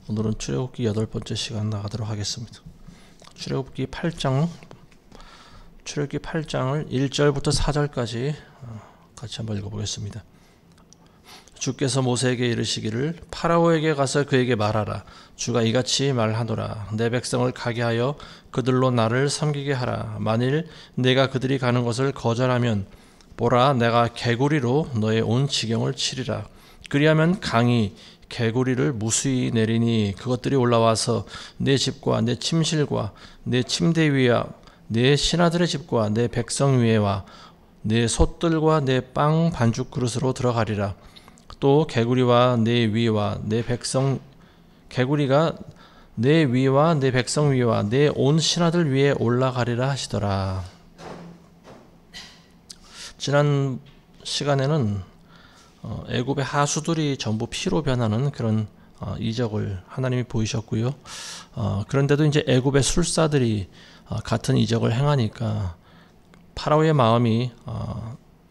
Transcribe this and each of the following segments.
오늘은 출애굽기 8번째 시간 나가도록 하겠습니다. 출애굽기 8장을 1절부터 4절까지 같이 한번 읽어보겠습니다. 주께서 모세에게 이르시기를 파라오에게 가서 그에게 말하라. 주가 이같이 말하노라. 내 백성을 가게 하여 그들로 나를 섬기게 하라. 만일 내가 그들이 가는 것을 거절하면 보라, 내가 개구리로 너의 온 지경을 치리라. 그리하면 강이 개구리를 무수히 내리니 그것들이 올라와서 내 집과 내 침실과 내 침대 위와 내 신하들의 집과 내 백성 위에와 내 솥들과 내 빵 반죽 그릇으로 들어가리라. 또 개구리가 내 위와 내 백성 위와 내 온 신하들 위에 올라가리라 하시더라. 지난 시간에는 애굽의 하수들이 전부 피로 변하는 그런 이적을 하나님이 보이셨고요. 그런데도 이제 애굽의 술사들이 같은 이적을 행하니까 파라오의 마음이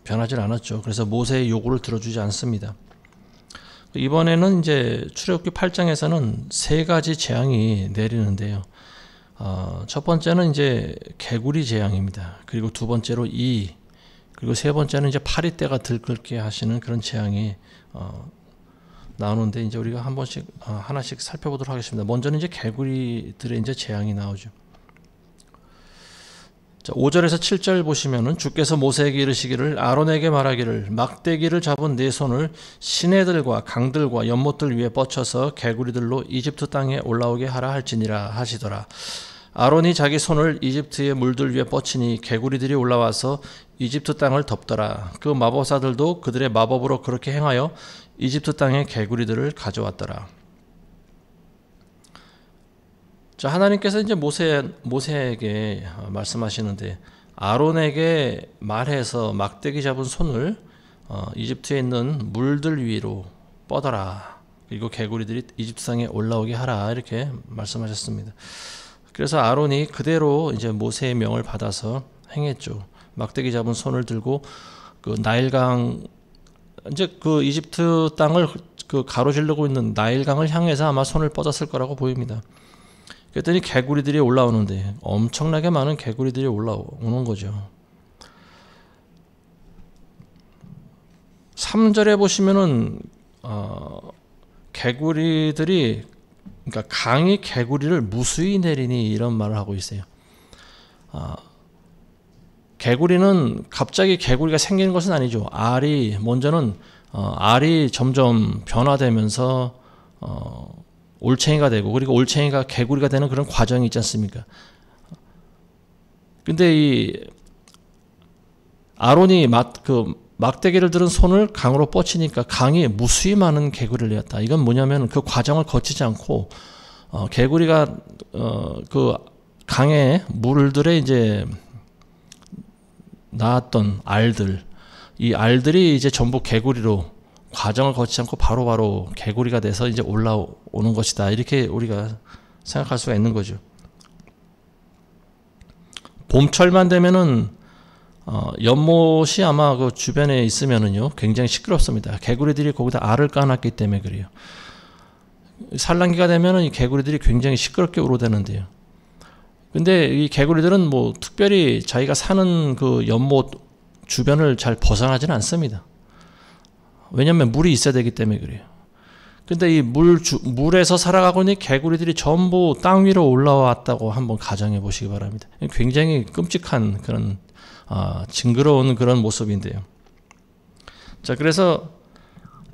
변하지 않았죠. 그래서 모세의 요구를 들어주지 않습니다. 이번에는 이제 출애굽기 8장에서는 세 가지 재앙이 내리는데요. 첫 번째는 이제 개구리 재앙입니다. 그리고 두 번째로 그리고 세 번째는 이제 파리떼가 들끓게 하시는 그런 재앙이 나오는데 이제 우리가 한 번씩 하나씩 살펴보도록 하겠습니다. 먼저는 이제 개구리들의 이제 재앙이 나오죠. 자, 5절에서 7절 보시면은 주께서 모세에게 이르시기를 아론에게 말하기를 막대기를 잡은 네 손을 시내들과 강들과 연못들 위에 뻗쳐서 개구리들로 이집트 땅에 올라오게 하라 할지니라 하시더라. 아론이 자기 손을 이집트의 물들 위에 뻗치니 개구리들이 올라와서 이집트 땅을 덮더라. 그 마법사들도 그들의 마법으로 그렇게 행하여 이집트 땅의 개구리들을 가져왔더라. 자, 하나님께서 이제 모세에게 말씀하시는데 아론에게 말해서 막대기 잡은 손을 이집트에 있는 물들 위로 뻗어라. 그리고 개구리들이 이집트 땅에 올라오게 하라. 이렇게 말씀하셨습니다. 그래서 아론이 그대로 이제 모세의 명을 받아서 행했죠. 막대기 잡은 손을 들고 그 나일강, 이제 그 이집트 땅을 그 가로지르고 있는 나일강을 향해서 아마 손을 뻗었을 거라고 보입니다. 그랬더니 개구리들이 올라오는데 엄청나게 많은 개구리들이 올라오는 거죠. 3절에 보시면은 개구리들이, 그러니까 강이 개구리를 무수히 내리니 이런 말을 하고 있어요. 개구리는 갑자기 개구리가 생기는 것은 아니죠. 먼저는 알이 점점 변화되면서 올챙이가 되고, 그리고 올챙이가 개구리가 되는 그런 과정이 있지 않습니까? 근데 이 아론이 막대기를 들은 손을 강으로 뻗치니까 강이 무수히 많은 개구리를 내었다. 이건 뭐냐면 그 과정을 거치지 않고 개구리가 그 강의 물들에 이제 나왔던 알들, 이 알들이 이제 전부 개구리로 과정을 거치지 않고 바로바로 개구리가 돼서 이제 올라오는 것이다. 이렇게 우리가 생각할 수가 있는 거죠. 봄철만 되면은 연못이 아마 그 주변에 있으면은요 굉장히 시끄럽습니다. 개구리들이 거기다 알을 까놨기 때문에 그래요. 산란기가 되면은 이 개구리들이 굉장히 시끄럽게 우러대는데요. 근데 이 개구리들은 뭐 특별히 자기가 사는 그 연못 주변을 잘 벗어나지는 않습니다. 왜냐하면 물이 있어야 되기 때문에 그래요. 근데 이 물에서 살아가고 있는 개구리들이 전부 땅 위로 올라왔다고 한번 가정해 보시기 바랍니다. 굉장히 끔찍한 그런 징그러운 그런 모습인데요. 자, 그래서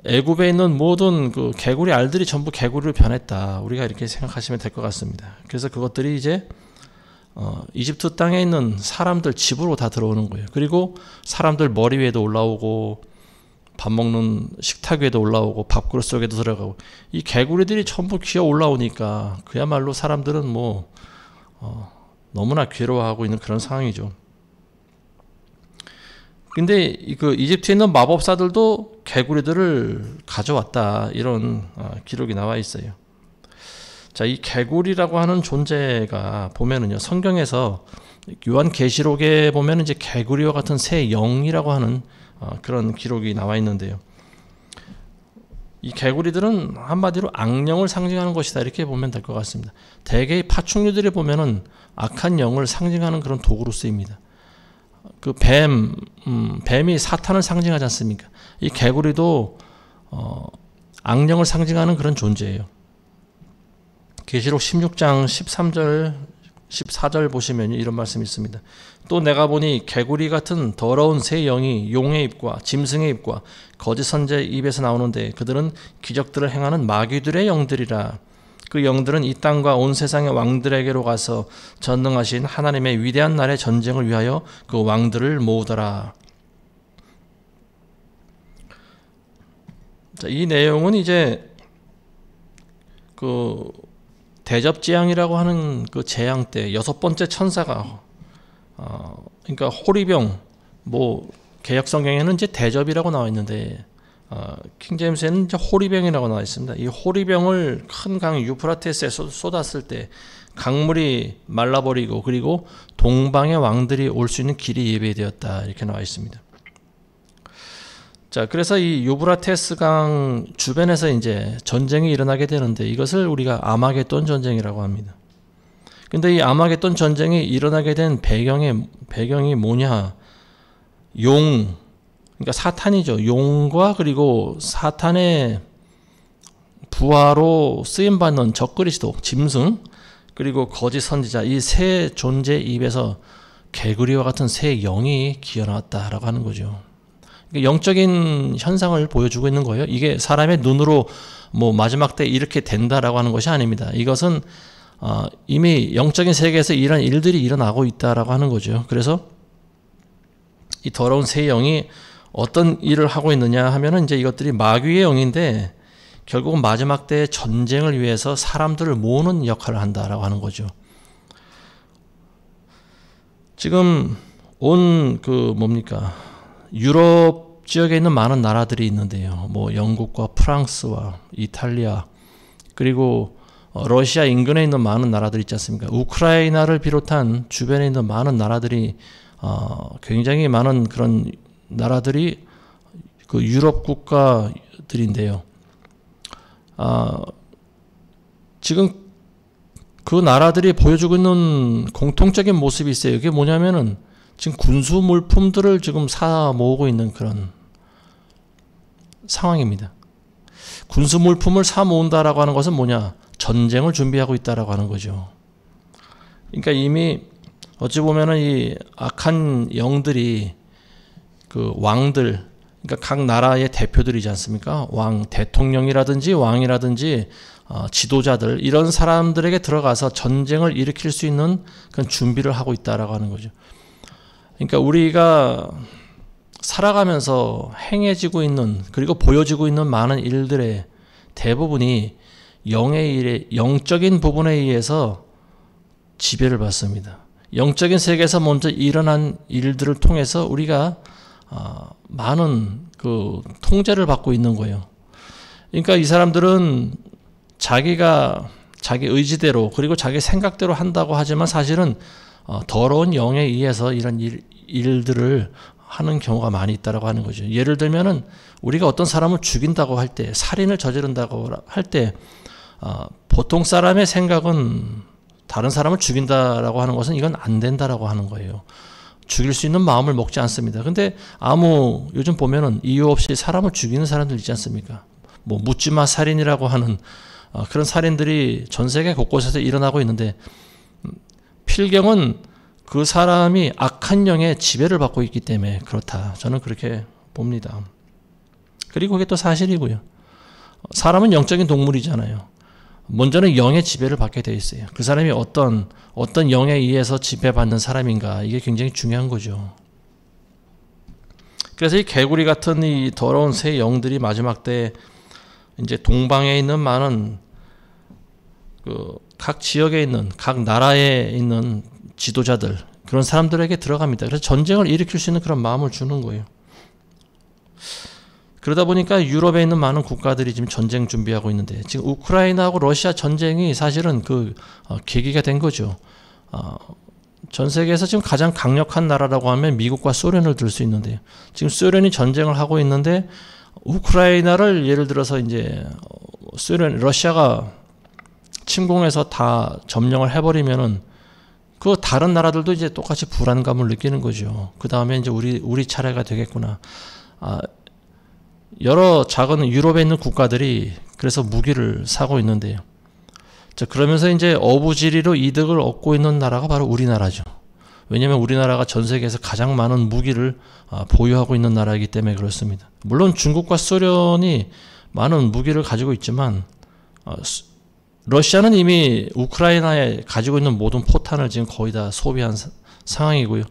애굽에 있는 모든 그 개구리 알들이 전부 개구리로 변했다. 우리가 이렇게 생각하시면 될 것 같습니다. 그래서 그것들이 이제 이집트 땅에 있는 사람들 집으로 다 들어오는 거예요. 그리고 사람들 머리 위에도 올라오고 밥 먹는 식탁 위에도 올라오고 밥그릇 속에도 들어가고, 이 개구리들이 전부 기어 올라오니까 그야말로 사람들은 뭐 너무나 괴로워하고 있는 그런 상황이죠. 근데 그 이집트에 있는 마법사들도 개구리들을 가져왔다. 이런 기록이 나와 있어요. 자, 이 개구리라고 하는 존재가 보면은요, 성경에서 요한계시록에 보면 이제 개구리와 같은 새 영이라고 하는 그런 기록이 나와 있는데요. 이 개구리들은 한마디로 악령을 상징하는 것이다 이렇게 보면 될 것 같습니다. 대개 파충류들이 보면은 악한 영을 상징하는 그런 도구로 쓰입니다. 그 뱀이 사탄을 상징하지 않습니까? 이 개구리도 악령을 상징하는 그런 존재예요. 계시록 16장 13절 14절 보시면 이런 말씀이 있습니다. 또 내가 보니 개구리 같은 더러운 새 영이 용의 입과 짐승의 입과 거짓 선지자의 입에서 나오는데 그들은 기적들을 행하는 마귀들의 영들이라. 그 영들은 이 땅과 온 세상의 왕들에게로 가서 전능하신 하나님의 위대한 날의 전쟁을 위하여 그 왕들을 모으더라. 자, 이 내용은 이제 그 대접재앙이라고 하는 그 재앙 때 6번째 천사가 그러니까 호리병, 개역 성경에는 이제 대접이라고 나와 있는데 킹제임스에는 이제 호리병이라고 나와 있습니다. 이 호리병을 큰 강 유프라테스에 쏟았을 때 강물이 말라버리고 그리고 동방의 왕들이 올 수 있는 길이 예배되었다 이렇게 나와 있습니다. 자, 그래서 이 유브라테스 강 주변에서 이제 전쟁이 일어나게 되는데 이것을 우리가 아마겟돈 전쟁이라고 합니다. 근데 이 아마겟돈 전쟁이 일어나게 된 배경이 뭐냐? 그러니까 사탄이죠. 용과 그리고 사탄의 부하로 쓰임받는 적그리스도, 짐승, 그리고 거짓 선지자 이 세 존재 입에서 개구리와 같은 새 영이 기어나왔다라고 하는 거죠. 영적인 현상을 보여주고 있는 거예요. 이게 사람의 눈으로 마지막 때 이렇게 된다라고 하는 것이 아닙니다. 이것은 이미 영적인 세계에서 이런 일들이 일어나고 있다라고 하는 거죠. 그래서 이 더러운 새 영이 어떤 일을 하고 있느냐 하면은 이제 이것들이 마귀의 영인데 결국은 마지막 때 전쟁을 위해서 사람들을 모으는 역할을 한다라고 하는 거죠. 지금 유럽 지역에 있는 많은 나라들이 있는데요. 영국과 프랑스와 이탈리아 그리고 러시아 인근에 있는 많은 나라들이 있지 않습니까? 우크라이나를 비롯한 주변에 있는 많은 나라들이 굉장히 많은 그런 나라들이 그 유럽 국가들인데요. 지금 그 나라들이 보여주고 있는 공통적인 모습이 있어요. 이게 뭐냐면은 지금 군수 물품들을 지금 사 모으고 있는 그런 상황입니다. 군수 물품을 사 모은다라고 하는 것은 뭐냐? 전쟁을 준비하고 있다라고 하는 거죠. 그러니까 이미 어찌 보면은 이 악한 영들이 그 왕들, 그러니까 각 나라의 대표들이지 않습니까? 대통령이라든지 왕이라든지 지도자들 이런 사람들에게 들어가서 전쟁을 일으킬 수 있는 그런 준비를 하고 있다라고 하는 거죠. 그러니까 우리가 살아가면서 행해지고 있는 그리고 보여지고 있는 많은 일들의 대부분이 영적인 부분에 의해서 지배를 받습니다. 영적인 세계에서 먼저 일어난 일들을 통해서 우리가 많은 그 통제를 받고 있는 거예요. 그러니까 이 사람들은 자기 의지대로 그리고 자기 생각대로 한다고 하지만 사실은 더러운 영에 의해서 이런 일들을 하는 경우가 많이 있다고 하는 거죠. 예를 들면은 우리가 어떤 사람을 죽인다고 할 때, 살인을 저지른다고 할 때 보통 사람의 생각은 다른 사람을 죽인다라고 하는 것은 이건 안 된다라고 하는 거예요. 죽일 수 있는 마음을 먹지 않습니다. 근데 요즘 보면은 이유 없이 사람을 죽이는 사람들 있지 않습니까? 묻지마 살인이라고 하는 그런 살인들이 전 세계 곳곳에서 일어나고 있는데 필경은 그 사람이 악한 영의 지배를 받고 있기 때문에 그렇다. 저는 그렇게 봅니다. 그리고 그게 또 사실이고요. 사람은 영적인 동물이잖아요. 먼저는 영의 지배를 받게 되어 있어요. 그 사람이 어떤 영에 의해서 지배받는 사람인가 이게 굉장히 중요한 거죠. 그래서 이 개구리 같은 이 더러운 새 영들이 마지막 때 이제 동방에 있는 많은 각 지역에 있는 각 나라에 있는 지도자들 그런 사람들에게 들어갑니다. 그래서 전쟁을 일으킬 수 있는 그런 마음을 주는 거예요. 그러다 보니까 유럽에 있는 많은 국가들이 지금 전쟁 준비하고 있는데 지금 우크라이나하고 러시아 전쟁이 사실은 계기가 된 거죠. 전 세계에서 지금 가장 강력한 나라라고 하면 미국과 소련을 들 수 있는데요. 지금 소련이 전쟁을 하고 있는데 우크라이나를 예를 들어서 이제 러시아가 침공해서 다 점령을 해버리면은 그 다른 나라들도 이제 똑같이 불안감을 느끼는 거죠. 그 다음에 이제 우리 차례가 되겠구나. 여러 작은 유럽에 있는 국가들이 그래서 무기를 사고 있는데요. 자, 그러면서 이제 어부지리로 이득을 얻고 있는 나라가 바로 우리나라죠. 왜냐하면 우리나라가 전 세계에서 가장 많은 무기를 보유하고 있는 나라이기 때문에 그렇습니다. 물론 중국과 소련이 많은 무기를 가지고 있지만 러시아는 이미 우크라이나에 가지고 있는 모든 포탄을 지금 거의 다 소비한 상황이고요.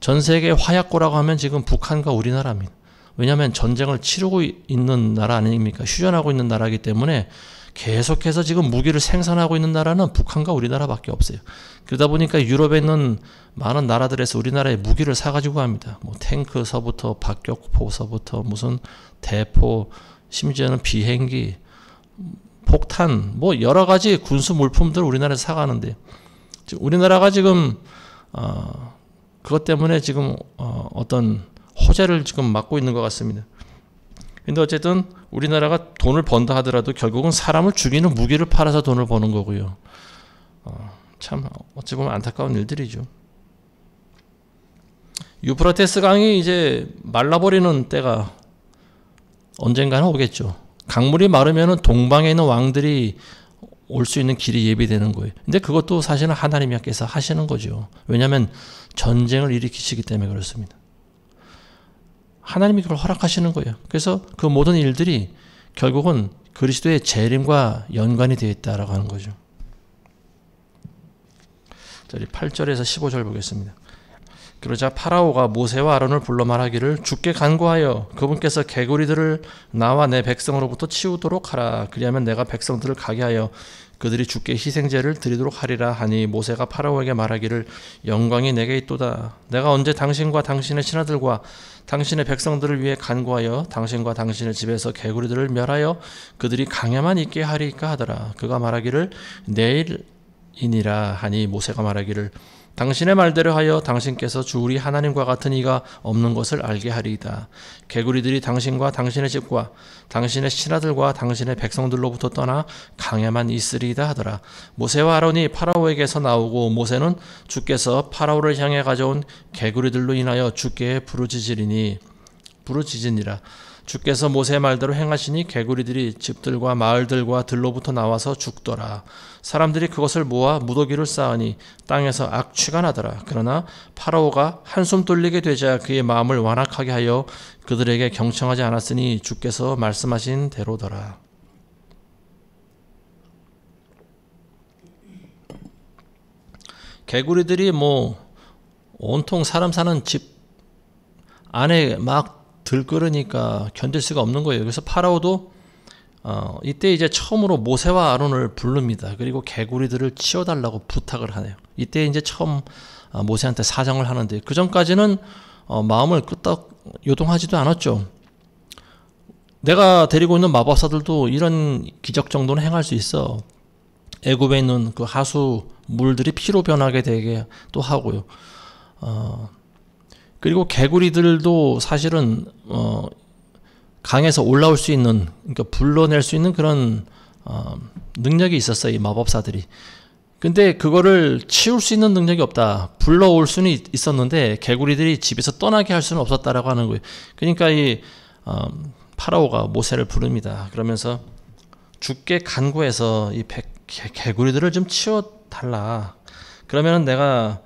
전 세계 화약고라고 하면 지금 북한과 우리나라입니다. 왜냐하면 전쟁을 치르고 있는 나라 아닙니까? 휴전하고 있는 나라이기 때문에 계속해서 지금 무기를 생산하고 있는 나라는 북한과 우리나라밖에 없어요. 그러다 보니까 유럽에 있는 많은 나라들에서 우리나라에 무기를 사가지고 합니다. 뭐 탱크서부터 박격포서부터 무슨 대포, 심지어는 비행기, 폭탄, 뭐 여러 가지 군수 물품들 우리나라에서 사가는데 우리나라가 지금 그것 때문에 지금 어떤 호재를 지금 맞고 있는 것 같습니다. 근데 어쨌든 우리나라가 돈을 번다 하더라도 결국은 사람을 죽이는 무기를 팔아서 돈을 버는 거고요. 참 어찌 보면 안타까운 일들이죠. 유프라테스 강이 이제 말라버리는 때가 언젠가는 오겠죠. 강물이 마르면은 동방에 있는 왕들이 올 수 있는 길이 예비되는 거예요. 근데 그것도 사실은 하나님께서 하시는 거죠. 왜냐하면 전쟁을 일으키시기 때문에 그렇습니다. 하나님이 그걸 허락하시는 거예요. 그래서 그 모든 일들이 결국은 그리스도의 재림과 연관이 되어 있다라고 하는 거죠. 자, 8절에서 15절 보겠습니다. 그러자 파라오가 모세와 아론을 불러 말하기를 주께 간구하여 그분께서 개구리들을 나와 내 백성으로부터 치우도록 하라. 그리하면 내가 백성들을 가게 하여 그들이 주께 희생제를 드리도록 하리라 하니 모세가 파라오에게 말하기를 영광이 내게 있도다. 내가 언제 당신과 당신의 신하들과 당신의 백성들을 위해 간구하여 당신과 당신의 집에서 개구리들을 멸하여 그들이 강야만 있게 하리까 하더라. 그가 말하기를 내일이니라 하니 모세가 말하기를 당신의 말대로 하여 당신께서 주 우리 하나님과 같은 이가 없는 것을 알게 하리이다. 개구리들이 당신과 당신의 집과 당신의 신하들과 당신의 백성들로부터 떠나 강야만 있으리이다 하더라. 모세와 아론이 파라오에게서 나오고 모세는 주께서 파라오를 향해 가져온 개구리들로 인하여 주께 부르짖으니라. 주께서 모세의 말대로 행하시니 개구리들이 집들과 마을들과 들로부터 나와서 죽더라. 사람들이 그것을 모아 무더기를 쌓으니 땅에서 악취가 나더라. 그러나 파라오가 한숨 돌리게 되자 그의 마음을 완악하게 하여 그들에게 경청하지 않았으니 주께서 말씀하신 대로더라. 개구리들이 뭐 온통 사람 사는 집 안에 막 들끓으니까 견딜 수가 없는 거예요. 그래서 파라오도 이때 이제 처음으로 모세와 아론을 부릅니다. 그리고 개구리들을 치워달라고 부탁을 하네요. 이때 이제 처음 모세한테 사정을 하는데 그 전까지는 마음을 끄떡 요동하지도 않았죠. 내가 데리고 있는 마법사들도 이런 기적 정도는 행할 수 있어. 애굽에 있는 그 하수 물들이 피로 변하게 되게 또 하고요. 그리고 개구리들도 사실은 강에서 올라올 수 있는, 그러니까 불러낼 수 있는 그런 능력이 있었어요, 이 마법사들이. 근데 그거를 치울 수 있는 능력이 없다. 불러올 수는 있었는데 개구리들이 집에서 떠나게 할 수는 없었다라고 하는 거예요. 그러니까 이 파라오가 모세를 부릅니다. 그러면서 주께 간구해서 이 개구리들을 좀 치워달라. 그러면 내가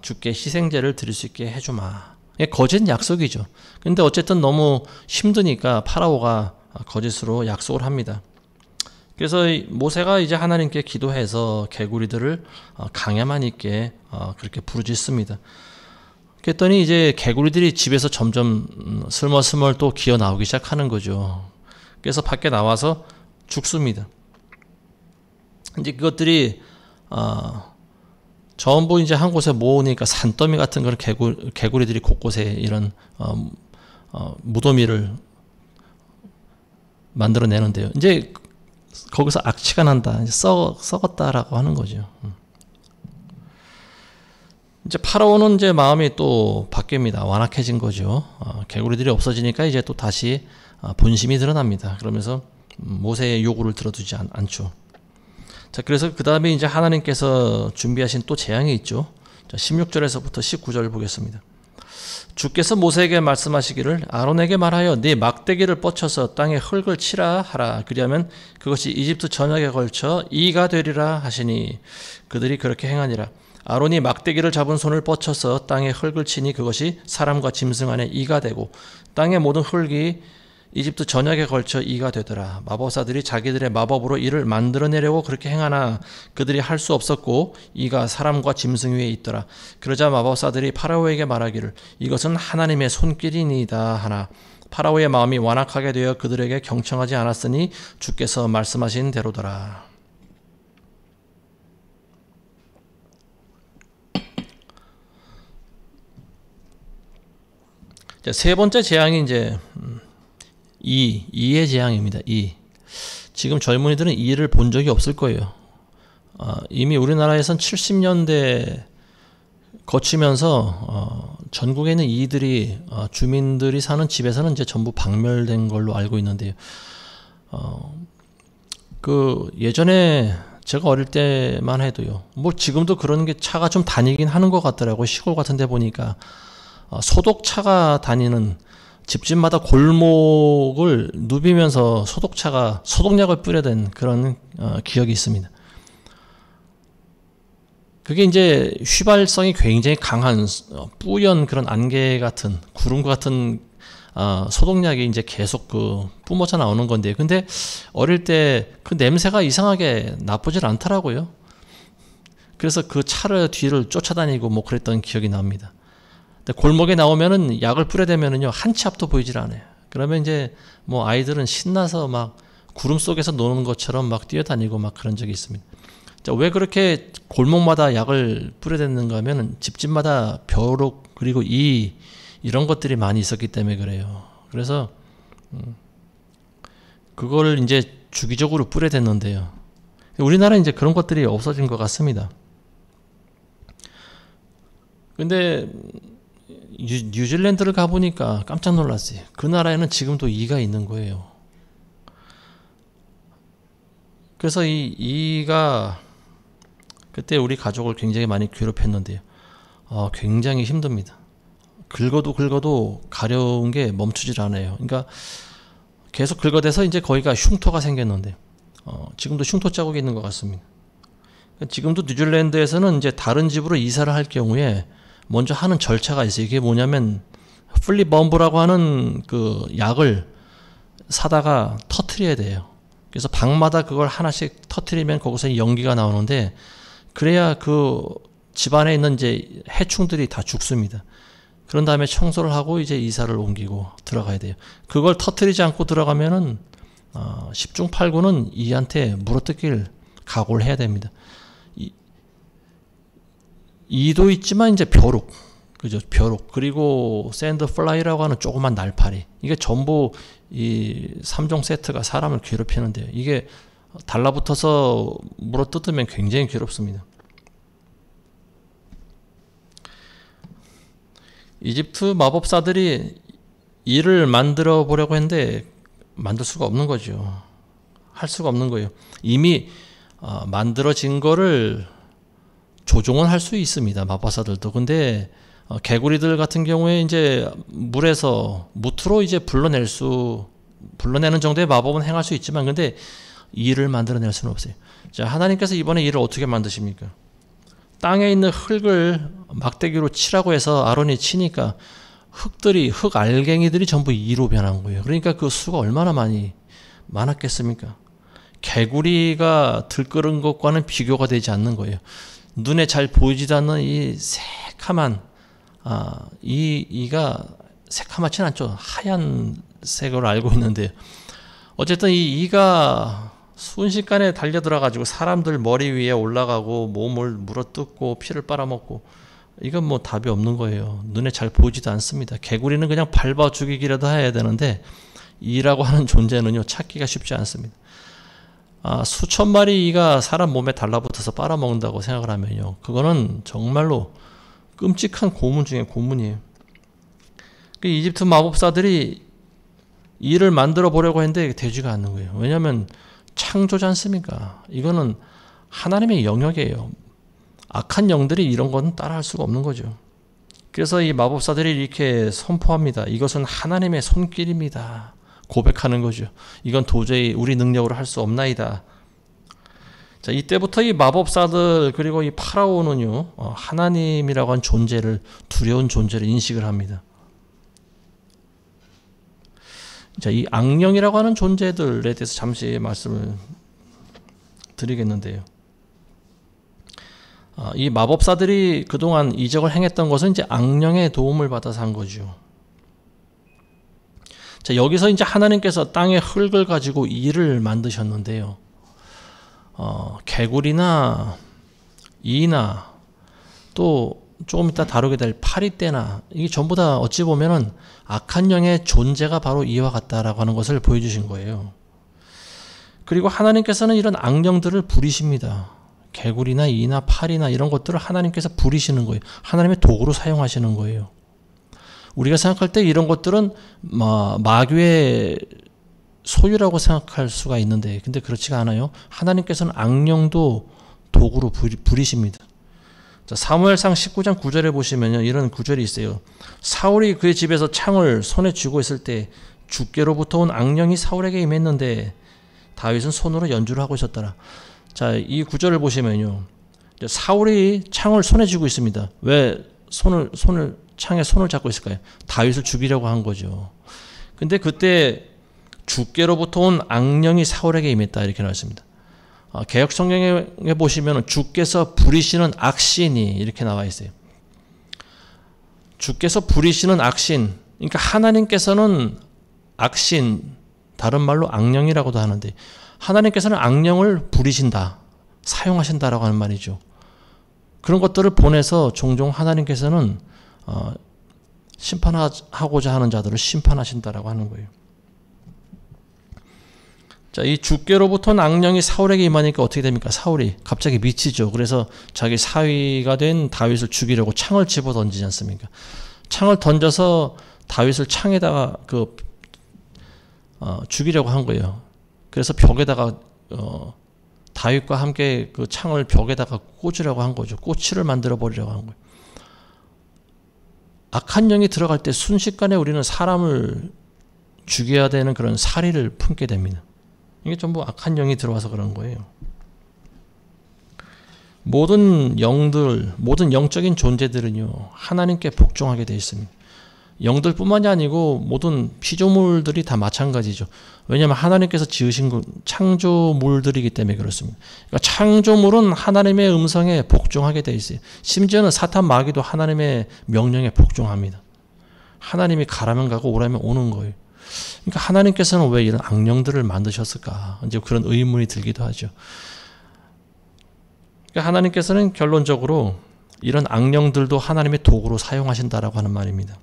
주께 희생제를 드릴 수 있게 해주마. 거짓 약속이죠. 근데 어쨌든 너무 힘드니까 파라오가 거짓으로 약속을 합니다. 그래서 모세가 이제 하나님께 기도해서 개구리들을 강야만 있게 그렇게 부르짖습니다. 그랬더니 이제 개구리들이 집에서 점점 스멀스멀 또 기어 나오기 시작하는 거죠. 그래서 밖에 나와서 죽습니다. 이제 그것들이 전부 이제 한 곳에 모으니까 산더미 같은 그런 개구리들이 곳곳에 이런 무더미를 만들어내는데요. 이제 거기서 악취가 난다, 이제 썩었다라고 하는 거죠. 이제 파라오는 이제 마음이 또 바뀝니다. 완악해진 거죠. 개구리들이 없어지니까 이제 또 다시 본심이 드러납니다. 그러면서 모세의 요구를 들어주지 않죠. 자, 그래서 그 다음에 이제 하나님께서 준비하신 또 재앙이 있죠. 자, 16절에서부터 19절 보겠습니다. 주께서 모세에게 말씀하시기를 아론에게 말하여 네 막대기를 뻗쳐서 땅에 흙을 치라 하라. 그리하면 그것이 이집트 전역에 걸쳐 이가 되리라 하시니 그들이 그렇게 행하니라. 아론이 막대기를 잡은 손을 뻗쳐서 땅에 흙을 치니 그것이 사람과 짐승 안에 이가 되고 땅의 모든 흙이 이집트 전역에 걸쳐 이가 되더라. 마법사들이 자기들의 마법으로 이를 만들어내려고 그렇게 행하나 그들이 할 수 없었고 이가 사람과 짐승 위에 있더라. 그러자 마법사들이 파라오에게 말하기를 이것은 하나님의 손길이니이다 하나 파라오의 마음이 완악하게 되어 그들에게 경청하지 않았으니 주께서 말씀하신 대로더라. 세 번째 재앙이 이제 이의 재앙입니다. 지금 젊은이들은 이를 본 적이 없을 거예요. 이미 우리나라에선 70년대 거치면서 전국에 있는 이들이 주민들이 사는 집에서는 이제 전부 박멸된 걸로 알고 있는데요. 그 예전에 제가 어릴 때만 해도요. 뭐 지금도 그런 게 차가 좀 다니긴 하는 것 같더라고요. 시골 같은 데 보니까 소독차가 다니는 집집마다 골목을 누비면서 소독약을 뿌려댄 그런 기억이 있습니다. 그게 이제 휘발성이 굉장히 강한 뿌연 그런 안개 같은 구름과 같은 소독약이 이제 계속 뿜어져 나오는 건데, 근데 어릴 때 그 냄새가 이상하게 나쁘질 않더라고요. 그래서 그 차를 뒤를 쫓아다니고 뭐 그랬던 기억이 납니다. 골목에 나오면은 약을 뿌려대면은요 한 치 앞도 보이질 않아요. 그러면 이제 뭐 아이들은 신나서 막 구름 속에서 노는 것처럼 막 뛰어다니고 막 그런 적이 있습니다. 자, 왜 그렇게 골목마다 약을 뿌려댔는가 하면은 집집마다 벼룩 그리고 이런 것들이 많이 있었기 때문에 그래요. 그래서 그걸 이제 주기적으로 뿌려댔는데요. 우리나라는 이제 그런 것들이 없어진 것 같습니다. 근데 뉴질랜드를 가보니까 깜짝 놀랐어요. 그 나라에는 지금도 이가 있는 거예요. 그래서 이가 그때 우리 가족을 굉장히 많이 괴롭혔는데요. 굉장히 힘듭니다. 긁어도 가려운 게 멈추질 않아요. 그러니까 계속 긁어대서 이제 거기가 흉터가 생겼는데 지금도 흉터 자국이 있는 것 같습니다. 지금도 뉴질랜드에서는 이제 다른 집으로 이사를 할 경우에 먼저 하는 절차가 있어요. 이게 뭐냐면 플리범브라고 하는 그 약을 사다가 터트려야 돼요. 그래서 방마다 그걸 하나씩 터트리면 거기서 연기가 나오는데 그래야 그 집안에 있는 이제 해충들이 다 죽습니다. 그런 다음에 청소를 하고 이제 이사를 옮기고 들어가야 돼요. 그걸 터트리지 않고 들어가면은 10중 8구는 이한테 물어뜯길 각오를 해야 됩니다. 이도 있지만 이제 벼룩, 그죠? 벼룩 그리고 샌드 플라이라고 하는 조그만 날파리, 이게 전부 이 3종 세트가 사람을 괴롭히는데요. 이게 달라붙어서 물어뜯으면 굉장히 괴롭습니다. 이집트 마법사들이 이를 만들어 보려고 했는데 만들 수가 없는 거죠. 할 수가 없는 거예요. 이미 만들어진 거를 조종은 할 수 있습니다. 마법사들도. 근데 개구리들 같은 경우에 이제 무트로 이제 불러내는 정도의 마법은 행할 수 있지만, 근데 이를 만들어낼 수는 없어요. 자, 하나님께서 이번에 이를 어떻게 만드십니까? 땅에 있는 흙을 막대기로 치라고 해서 아론이 치니까 흙 알갱이들이 전부 이로 변한 거예요. 그러니까 그 수가 얼마나 많았겠습니까? 개구리가 들끓은 것과는 비교가 되지 않는 거예요. 눈에 잘 보이지도 않는 이 새카만 이가 새카맣진 않죠. 하얀 색으로 알고 있는데, 어쨌든 이 이가 순식간에 달려들어 가지고 사람들 머리 위에 올라가고 몸을 물어뜯고 피를 빨아먹고, 이건 뭐 답이 없는 거예요. 눈에 잘 보이지도 않습니다. 개구리는 그냥 밟아 죽이기라도 해야 되는데 이라고 하는 존재는요 찾기가 쉽지 않습니다. 수천 마리 이가 사람 몸에 달라붙어서 빨아먹는다고 생각을 하면요, 그거는 정말로 끔찍한 고문 중에 고문이에요. 이집트 마법사들이 일을 만들어 보려고 했는데 되지가 않는 거예요. 왜냐하면 창조지 않습니까? 이거는 하나님의 영역이에요. 악한 영들이 이런 건 따라할 수가 없는 거죠. 그래서 이 마법사들이 이렇게 선포합니다. 이것은 하나님의 손길입니다. 고백하는 거죠. 이건 도저히 우리 능력으로 할 수 없나이다. 자, 이때부터 이 마법사들 그리고 이 파라오는요, 하나님이라고 한 존재를, 두려운 존재를 인식을 합니다. 자, 이 악령이라고 하는 존재들에 대해서 잠시 말씀을 드리겠는데요. 이 마법사들이 그동안 이적을 행했던 것은 이제 악령의 도움을 받아서 한 거죠. 자, 여기서 이제 하나님께서 땅의 흙을 가지고 이를 만드셨는데요. 개구리나 이나 또 조금 이따 다루게 될 파리떼나 이게 전부 다 어찌 보면은 악한 영의 존재가 바로 이와 같다라고 하는 것을 보여주신 거예요. 그리고 하나님께서는 이런 악령들을 부리십니다. 개구리나 이나 파리나 이런 것들을 하나님께서 부리시는 거예요. 하나님의 도구로 사용하시는 거예요. 우리가 생각할 때 이런 것들은 마귀의 소유라고 생각할 수가 있는데 근데 그렇지가 않아요. 하나님께서는 악령도 도구로 부리십니다. 자, 사무엘상 19장 9절에 보시면요, 이런 구절이 있어요. 사울이 그의 집에서 창을 손에 쥐고 있을 때 주께로부터 온 악령이 사울에게 임했는데 다윗은 손으로 연주를 하고 있었더라. 자, 이 구절을 보시면요, 사울이 창을 손에 쥐고 있습니다. 왜 창에 손을 잡고 있을까요? 다윗을 죽이려고 한 거죠. 근데 그때 주께로부터 온 악령이 사울에게 임했다 이렇게 나왔습니다. 개역 성경에 보시면 주께서 부리시는 악신이 이렇게 나와 있어요. 주께서 부리시는 악신, 그러니까 하나님께서는 악신, 다른 말로 악령이라고도 하는데 하나님께서는 악령을 부리신다, 사용하신다라고 하는 말이죠. 그런 것들을 보내서 종종 하나님께서는 심판하고자 하는 자들을 심판하신다라고 하는 거예요. 자, 이 주께로부터는 악령이 사울에게 임하니까 어떻게 됩니까? 사울이 갑자기 미치죠. 그래서 자기 사위가 된 다윗을 죽이려고 창을 집어 던지지 않습니까? 창을 던져서 다윗을 창에다가 죽이려고 한 거예요. 그래서 벽에다가 다윗과 함께 그 창을 벽에다가 꽂으려고 한 거죠. 꼬치를 만들어 버리려고 한 거예요. 악한 영이 들어갈 때 순식간에 우리는 사람을 죽여야 되는 그런 사리를 품게 됩니다. 이게 전부 악한 영이 들어와서 그런 거예요. 모든 영들, 모든 영적인 존재들은요, 하나님께 복종하게 되어 있습니다. 영들뿐만이 아니고 모든 피조물들이 다 마찬가지죠. 왜냐하면 하나님께서 지으신 창조물들이기 때문에 그렇습니다. 그러니까 창조물은 하나님의 음성에 복종하게 되어 있어요. 심지어는 사탄 마귀도 하나님의 명령에 복종합니다. 하나님이 가라면 가고 오라면 오는 거예요. 그러니까 하나님께서는 왜 이런 악령들을 만드셨을까? 이제 그런 의문이 들기도 하죠. 그러니까 하나님께서는 결론적으로 이런 악령들도 하나님의 도구로 사용하신다라고 하는 말입니다.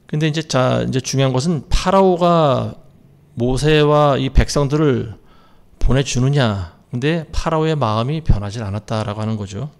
근데 이제 중요한 것은 파라오가 모세와 이 백성들을 보내주느냐. 근데 파라오의 마음이 변하지 않았다라고 하는 거죠.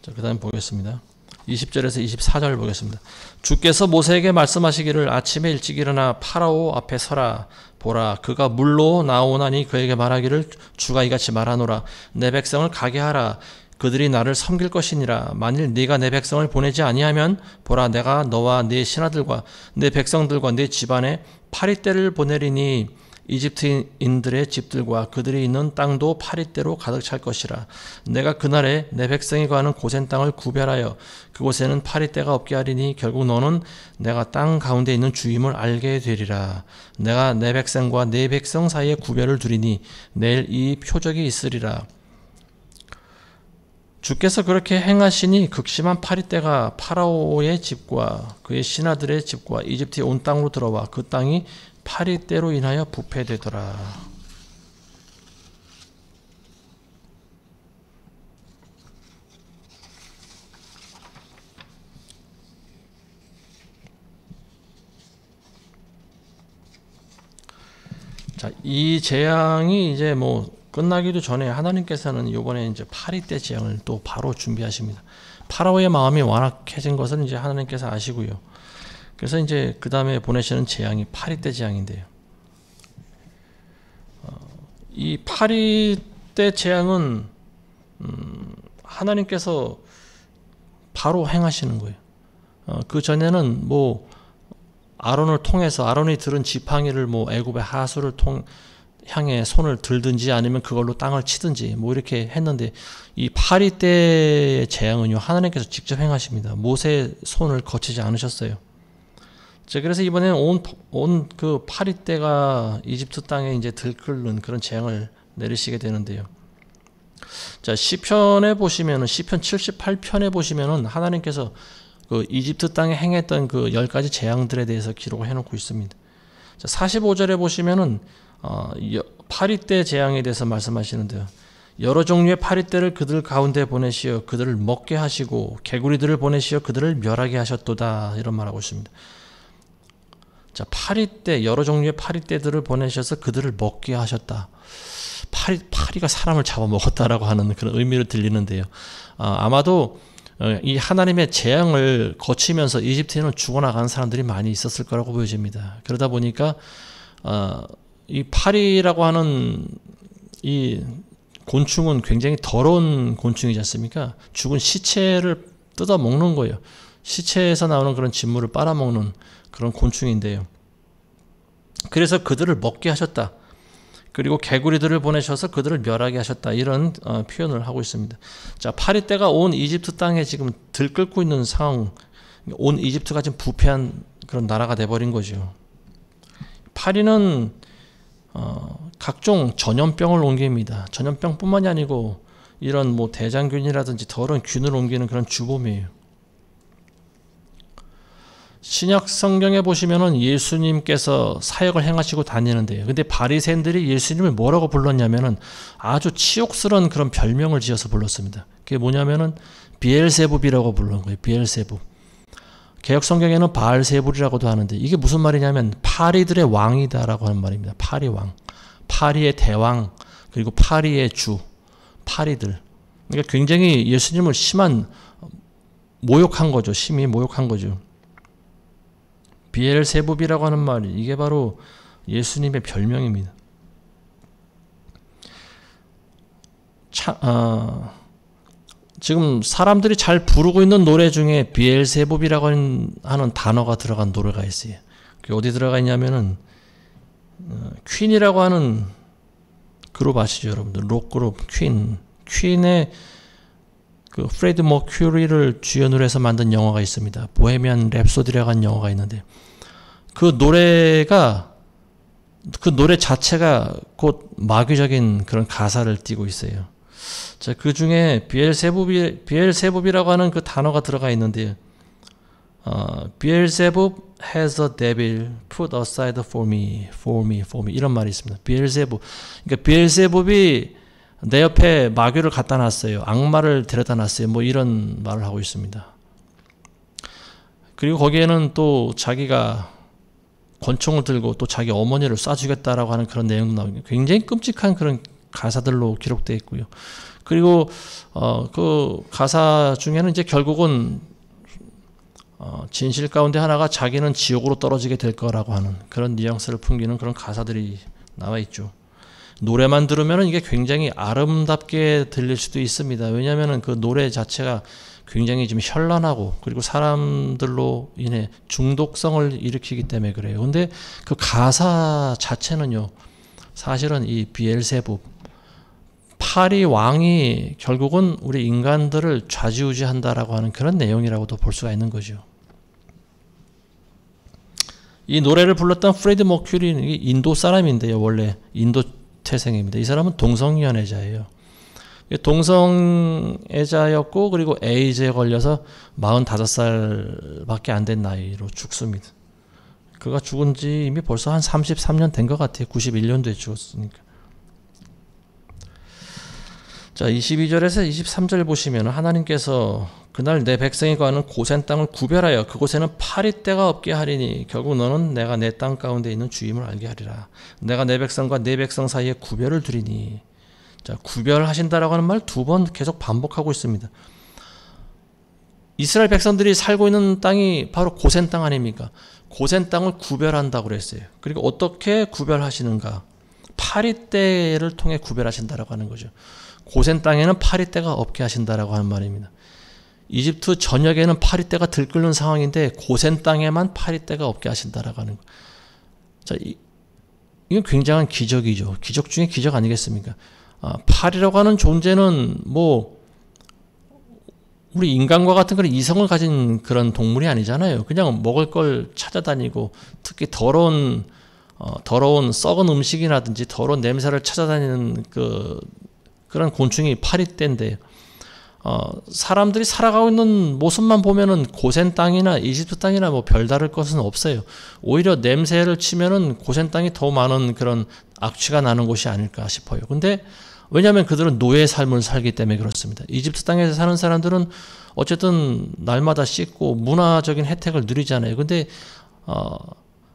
자, 그 다음 보겠습니다. 20절에서 24절 보겠습니다. 주께서 모세에게 말씀하시기를 아침에 일찍 일어나 파라오 앞에 서라. 보라, 그가 물로 나오나니 그에게 말하기를 주가 이같이 말하노라. 내 백성을 가게 하라. 그들이 나를 섬길 것이니라. 만일 네가 내 백성을 보내지 아니하면 보라, 내가 너와 네 신하들과 내 백성들과 네 집안에 파리떼를 보내리니 이집트인들의 집들과 그들이 있는 땅도 파리떼로 가득 찰 것이라. 내가 그날에 내 백성이 거하는 고센 땅을 구별하여 그곳에는 파리떼가 없게 하리니 결국 너는 내가 땅 가운데 있는 주임을 알게 되리라. 내가 내 백성과 내 백성 사이에 구별을 두리니 내일 이 표적이 있으리라. 주께서 그렇게 행하시니 극심한 파리떼가 파라오의 집과 그의 신하들의 집과 이집트의 온 땅으로 들어와 그 땅이 파리떼로 인하여 부패되더라. 자, 이 재앙이 이제 끝나기도 전에 하나님께서는 이번에 이제 파리떼 재앙을 또 바로 준비하십니다. 파라오의 마음이 완악해진 것을 이제 하나님께서 아시고요. 그래서 이제 그 다음에 보내시는 재앙이 파리떼 재앙인데요. 이 파리떼 재앙은 하나님께서 바로 행하시는 거예요. 그 전에는 뭐 아론을 통해서 아론이 들은 지팡이를 뭐 애굽의 하수를 향해 손을 들든지 아니면 그걸로 땅을 치든지 뭐 이렇게 했는데 이 파리떼의 재앙은요 하나님께서 직접 행하십니다. 모세의 손을 거치지 않으셨어요. 자, 그래서 이번에는 온 그 파리떼가 이집트 땅에 이제 들끓는 그런 재앙을 내리시게 되는데요. 자, 시편에 보시면은 시편 78편에 보시면은 하나님께서 그 이집트 땅에 행했던 그 10가지 재앙들에 대해서 기록을 해놓고 있습니다. 자, 45절에 보시면은 파리떼 재앙에 대해서 말씀하시는데요. 여러 종류의 파리떼를 그들 가운데 보내시어 그들을 먹게 하시고 개구리들을 보내시어 그들을 멸하게 하셨도다 이런 말하고 있습니다. 자, 파리떼 여러 종류의 파리떼들을 보내셔서 그들을 먹게 하셨다. 파리가 사람을 잡아먹었다라고 하는 그런 의미를 들리는데요. 아마도 이 하나님의 재앙을 거치면서 이집트에는 죽어나가는 사람들이 많이 있었을 거라고 보여집니다. 그러다 보니까 이 파리라고 하는 이 곤충은 굉장히 더러운 곤충이지 않습니까? 죽은 시체를 뜯어 먹는 거예요. 시체에서 나오는 그런 진물을 빨아먹는 그런 곤충인데요. 그래서 그들을 먹게 하셨다. 그리고 개구리들을 보내셔서 그들을 멸하게 하셨다. 이런 표현을 하고 있습니다. 자, 파리떼가 온 이집트 땅에 지금 들끓고 있는 상황, 온 이집트가 지금 부패한 그런 나라가 돼버린 거죠. 파리는 각종 전염병을 옮깁니다. 전염병뿐만이 아니고 이런 뭐 대장균이라든지 더러운 균을 옮기는 그런 주범이에요. 신약 성경에 보시면은 예수님께서 사역을 행하시고 다니는데요. 근데 바리새인들이 예수님을 뭐라고 불렀냐면은 아주 치욕스러운 그런 별명을 지어서 불렀습니다. 그게 뭐냐면은 비엘세붑이라고 부르는 거예요. 비엘세붑. 개역 성경에는 바알세불이라고도 하는데 이게 무슨 말이냐면 파리들의 왕이다라고 하는 말입니다. 파리 왕, 파리의 대왕, 그리고 파리의 주, 파리들. 그러니까 굉장히 예수님을 심한 모욕한 거죠. 심히 모욕한 거죠. 비엘세붑이라고 하는 말이 이게 바로 예수님의 별명입니다. 지금 사람들이 잘 부르고 있는 노래 중에 비엘세붑이라고 하는 단어가 들어간 노래가 있어요. 그게 어디 들어가 있냐면은 퀸이라고 하는 그룹 아시죠, 여러분들? 록 그룹 퀸의 그 프레드 머큐리를 주연으로 해서 만든 영화가 있습니다. 보헤미안 랩소디라고 하는 영화가 있는데 그 노래 자체가 곧 마귀적인 그런 가사를 띠고 있어요. 자, 그 중에 비엘세붑이라고 하는 그 단어가 들어가 있는데 Beelzebub has a devil put aside for me 이런 말이 있습니다. 비엘세붑, 그러니까 비엘세붑이 내 옆에 마귀를 갖다 놨어요. 악마를 데려다 놨어요. 뭐 이런 말을 하고 있습니다. 그리고 거기에는 또 자기가 권총을 들고 또 자기 어머니를 쏴 주겠다라고 하는 그런 내용도 나오고 굉장히 끔찍한 그런 가사들로 기록되어 있고요. 그리고 그 가사 중에는 이제 결국은 진실 가운데 하나가 자기는 지옥으로 떨어지게 될 거라고 하는 그런 뉘앙스를 풍기는 그런 가사들이 나와 있죠. 노래만 들으면 이게 굉장히 아름답게 들릴 수도 있습니다. 왜냐하면 그 노래 자체가 굉장히 좀 현란하고 그리고 사람들로 인해 중독성을 일으키기 때문에 그래요. 근데 그 가사 자체는요, 사실은 이 비엘세붑, 파리 왕이 결국은 우리 인간들을 좌지우지한다라고 하는 그런 내용이라고도 볼 수가 있는 거죠. 이 노래를 불렀던 프레드 머큐리는 인도 사람인데요. 원래 인도 태생입니다. 이 사람은 동성연애자예요. 동성애자였고 그리고 에이즈에 걸려서 45살밖에 안 된 나이로 죽습니다. 그가 죽은 지 이미 벌써 한 33년 된 것 같아요. 91년도에 죽었으니까. 자, 22절에서 23절 보시면 하나님께서 그날 내 백성이 거하는 고센 땅을 구별하여 그곳에는 파리떼가 없게 하리니 결국 너는 내가 내 땅 가운데 있는 주임을 알게 하리라. 내가 내 백성과 내 백성 사이에 구별을 두리니. 자, 구별하신다라고 하는 말 2번 계속 반복하고 있습니다. 이스라엘 백성들이 살고 있는 땅이 바로 고센 땅 아닙니까? 고센 땅을 구별한다고 그랬어요. 그리고 어떻게 구별하시는가? 파리떼를 통해 구별하신다라고 하는 거죠. 고센 땅에는 파리떼가 없게 하신다라고 하는 말입니다. 이집트 전역에는 파리떼가 들끓는 상황인데 고센 땅에만 파리떼가 없게 하신다라고 하는 거. 자, 이건 굉장한 기적이죠. 기적 중에 기적 아니겠습니까? 파리라고 하는 존재는 뭐 우리 인간과 같은 그런 이성을 가진 그런 동물이 아니잖아요. 그냥 먹을 걸 찾아다니고 특히 더러운 썩은 음식이라든지 더러운 냄새를 찾아다니는 그런 곤충이 파리떼인데 사람들이 살아가고 있는 모습만 보면은 고센 땅이나 이집트 땅이나 뭐 별다를 것은 없어요. 오히려 냄새를 치면은 고센 땅이 더 많은 그런 악취가 나는 곳이 아닐까 싶어요. 근데 왜냐하면 그들은 노예 삶을 살기 때문에 그렇습니다. 이집트 땅에서 사는 사람들은 어쨌든 날마다 씻고 문화적인 혜택을 누리잖아요. 근데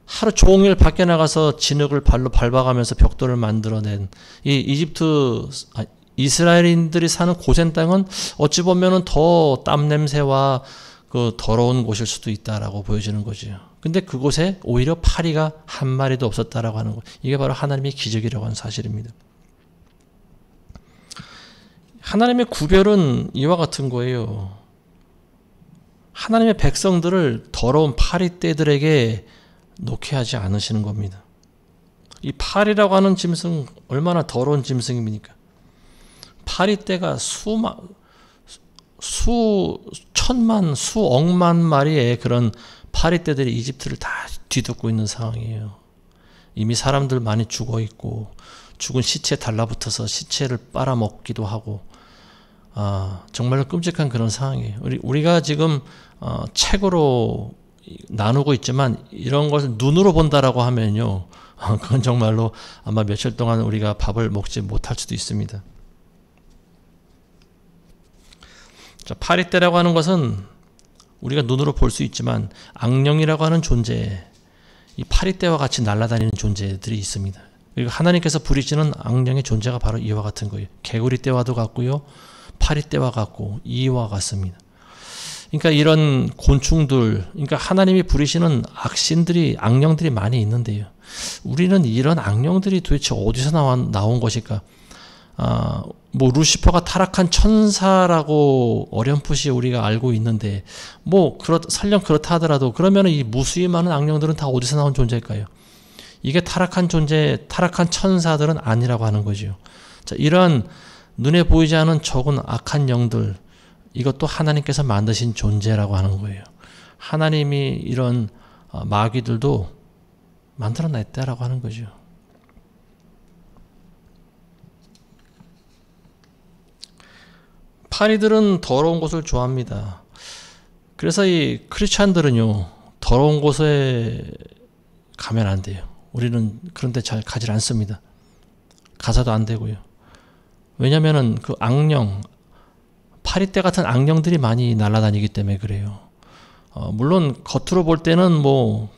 하루 종일 밖에 나가서 진흙을 발로 밟아가면서 벽돌을 만들어낸 이 이스라엘인들이 사는 고센 땅은 어찌 보면은 더 땀 냄새와 그 더러운 곳일 수도 있다라고 보여지는 거죠. 근데 그곳에 오히려 파리가 한 마리도 없었다라고 하는 것. 이게 바로 하나님의 기적이라고 하는 사실입니다. 하나님의 구별은 이와 같은 거예요. 하나님의 백성들을 더러운 파리떼들에게 놓게 하지 않으시는 겁니다. 이 파리라고 하는 짐승 얼마나 더러운 짐승입니까? 파리떼가 수천만, 수억만 마리의 그런 파리떼들이 이집트를 다 뒤덮고 있는 상황이에요. 이미 사람들 많이 죽어 있고 죽은 시체에 달라붙어서 시체를 빨아먹기도 하고 정말로 끔찍한 그런 상황이에요. 우리가 지금 책으로 나누고 있지만 이런 것을 눈으로 본다라고 하면요, 그건 정말로 아마 며칠 동안 우리가 밥을 먹지 못할 수도 있습니다. 자, 파리떼라고 하는 것은 우리가 눈으로 볼 수 있지만 악령이라고 하는 존재, 이 파리떼와 같이 날아다니는 존재들이 있습니다. 그리고 하나님께서 부리시는 악령의 존재가 바로 이와 같은 거예요. 개구리떼와도 같고요, 파리떼와 같고 이와 같습니다. 그러니까 이런 곤충들, 그러니까 하나님이 부리시는 악령들이 많이 있는데요. 우리는 이런 악령들이 도대체 어디서 나온 것일까? 뭐 루시퍼가 타락한 천사라고 어렴풋이 우리가 알고 있는데, 뭐 설령 그렇다 하더라도 그러면 이 무수히 많은 악령들은 다 어디서 나온 존재일까요? 이게 타락한 천사들은 아니라고 하는 거죠. 자, 이런 눈에 보이지 않은 적은 악한 영들, 이것도 하나님께서 만드신 존재라고 하는 거예요. 하나님이 이런 마귀들도 만들어냈다라고 하는 거죠. 파리들은 더러운 곳을 좋아합니다. 그래서 이 크리스찬들은요, 더러운 곳에 가면 안 돼요. 우리는 그런 데 잘 가지 않습니다. 가서도 안 되고요. 왜냐면은 그 악령, 파리떼 같은 악령들이 많이 날아다니기 때문에 그래요. 물론 겉으로 볼 때는 뭐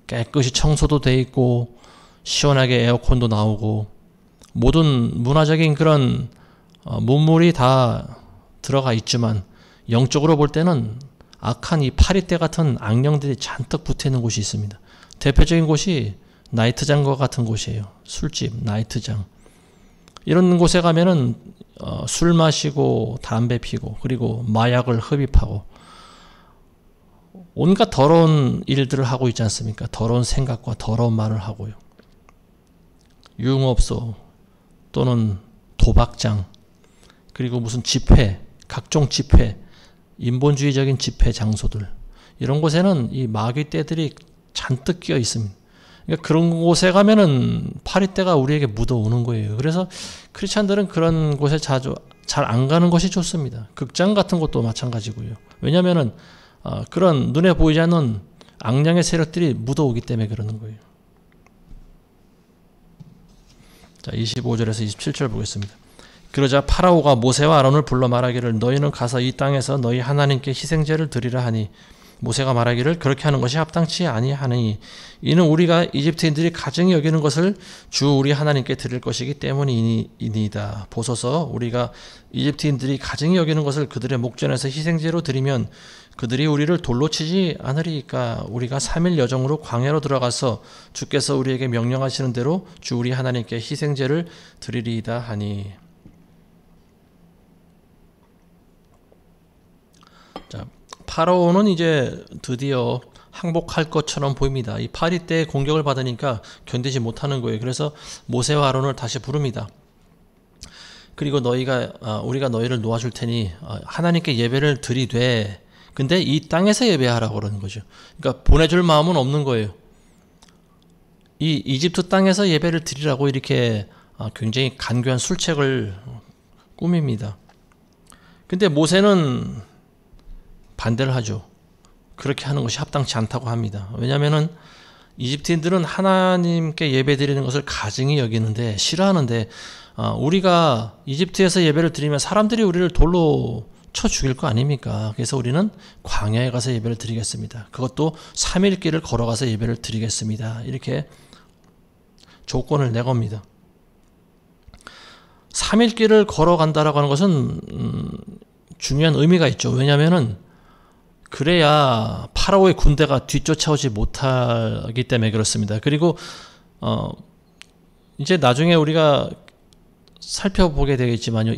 깨끗이 청소도 돼 있고 시원하게 에어컨도 나오고 모든 문화적인 그런 문물이 다 들어가 있지만 영적으로 볼 때는 악한 이 파리떼 같은 악령들이 잔뜩 붙어 있는 곳이 있습니다. 대표적인 곳이 나이트장과 같은 곳이에요. 술집, 나이트장. 이런 곳에 가면은 술 마시고 담배 피고 그리고 마약을 흡입하고 온갖 더러운 일들을 하고 있지 않습니까? 더러운 생각과 더러운 말을 하고요. 유흥업소 또는 도박장, 그리고 무슨 집회, 각종 집회, 인본주의적인 집회 장소들, 이런 곳에는 이 마귀떼들이 잔뜩 끼어 있습니다. 그러니까 그런 곳에 가면은 파리떼가 우리에게 묻어오는 거예요. 그래서 크리스찬들은 그런 곳에 자주 잘 안 가는 것이 좋습니다. 극장 같은 것도 마찬가지고요. 왜냐하면은 그런 눈에 보이지 않는 악령의 세력들이 묻어오기 때문에 그러는 거예요. 자, 25절에서 27절 보겠습니다. 그러자 파라오가 모세와 아론을 불러 말하기를 너희는 가서 이 땅에서 너희 하나님께 희생제를 드리라 하니 모세가 말하기를 그렇게 하는 것이 합당치 아니하니 이는 우리가 이집트인들이 가증히 여기는 것을 주 우리 하나님께 드릴 것이기 때문이니이다. 보소서 우리가 이집트인들이 가증히 여기는 것을 그들의 목전에서 희생제로 드리면 그들이 우리를 돌로 치지 않으리까. 우리가 3일 여정으로 광야로 들어가서 주께서 우리에게 명령하시는 대로 주 우리 하나님께 희생제를 드리리이다 하니. 자, 파라오는 이제 드디어 항복할 것처럼 보입니다. 이 파리 때 공격을 받으니까 견디지 못하는 거예요. 그래서 모세와 아론을 다시 부릅니다. 그리고 우리가 너희를 놓아줄 테니 하나님께 예배를 드리되, 근데 이 땅에서 예배하라고 그러는 거죠. 그러니까 보내줄 마음은 없는 거예요. 이 이집트 땅에서 예배를 드리라고 이렇게 굉장히 간교한 술책을 꾸밉니다. 근데 모세는 반대를 하죠. 그렇게 하는 것이 합당치 않다고 합니다. 왜냐하면은 이집트인들은 하나님께 예배 드리는 것을 가증히 여기는데 싫어하는데, 우리가 이집트에서 예배를 드리면 사람들이 우리를 돌로 쳐 죽일 거 아닙니까? 그래서 우리는 광야에 가서 예배를 드리겠습니다. 그것도 3일 길을 걸어가서 예배를 드리겠습니다. 이렇게 조건을 내겁니다. 3일 길을 걸어간다라고 하는 것은 중요한 의미가 있죠. 왜냐하면은 그래야 파라오의 군대가 뒤쫓아오지 못하기 때문에 그렇습니다. 그리고 이제 나중에 우리가 살펴보게 되겠지만요,